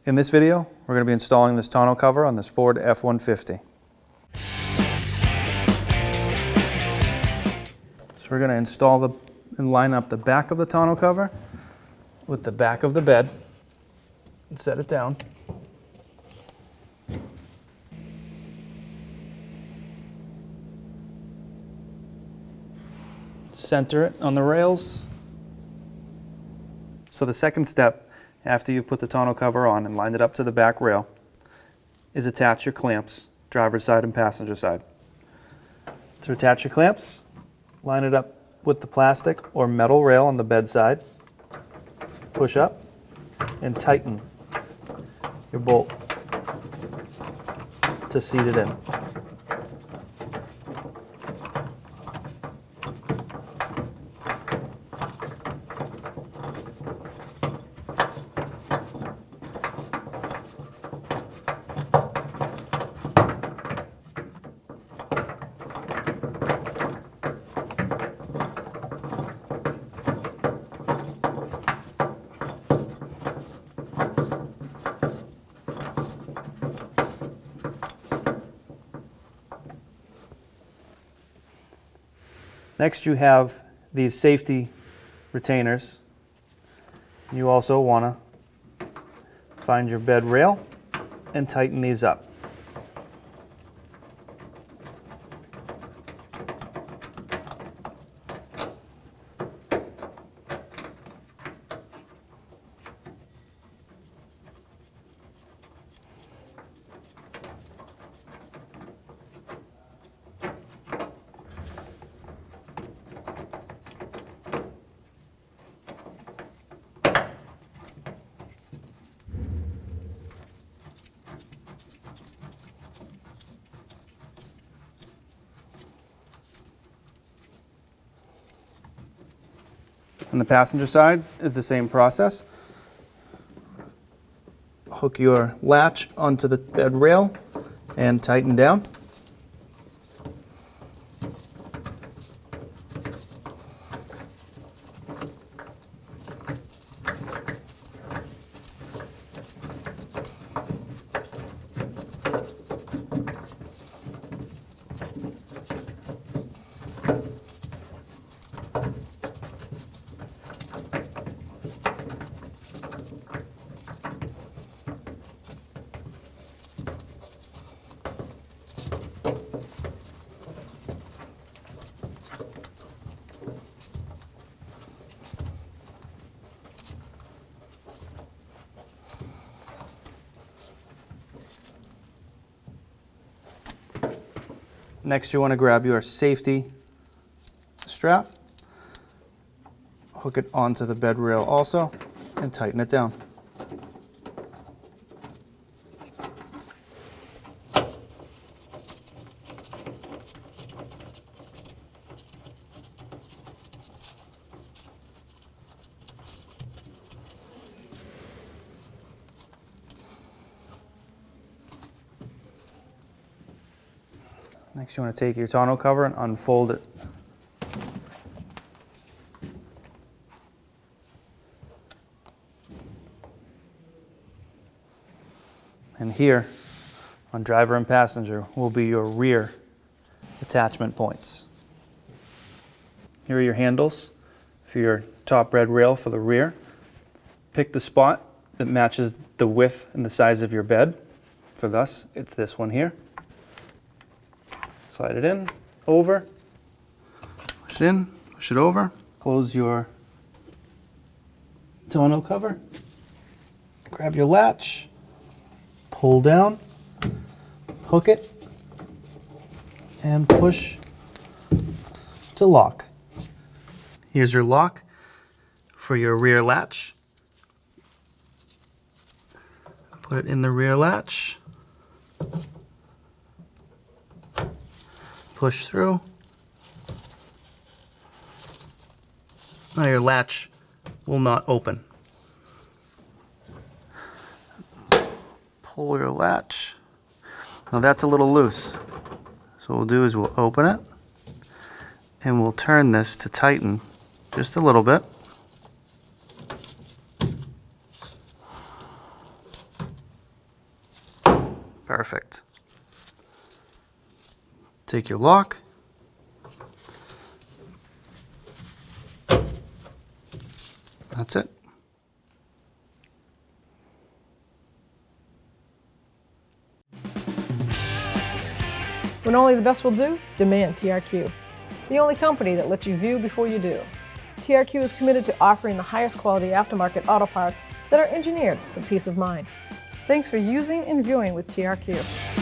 In this video, we're going to be installing this tonneau cover on this Ford F-150. So we're going to install and line up the back of the tonneau cover with the back of the bed and set it down. Center it on the rails. So the second step, after you put the tonneau cover on and lined it up to the back rail, is attach your clamps, driver's side and passenger side. To attach your clamps, line it up with the plastic or metal rail on the bed side, push up, and tighten your bolt to seat it in. Next, you have these safety retainers. You also want to find your bed rail and tighten these up. On the passenger side is the same process. Hook your latch onto the bed rail and tighten down. Next, you want to grab your safety strap, hook it onto the bed rail also, and tighten it down. Next, you want to take your tonneau cover and unfold it. And here, on driver and passenger, will be your rear attachment points. Here are your handles for your top bed rail for the rear. Pick the spot that matches the width and the size of your bed. For us, it's this one here. Slide it in, over, push it in, push it over. Close your tonneau cover. Grab your latch, pull down, hook it, and push to lock. Here's your lock for your rear latch. Put it in the rear latch. Push through. Now your latch will not open. Pull your latch. Now that's a little loose. So what we'll do is we'll open it and we'll turn this to tighten just a little bit. Perfect. Take your lock. That's it. When only the best will do, demand TRQ. The only company that lets you view before you do. TRQ is committed to offering the highest quality aftermarket auto parts that are engineered for peace of mind. Thanks for using and viewing with TRQ.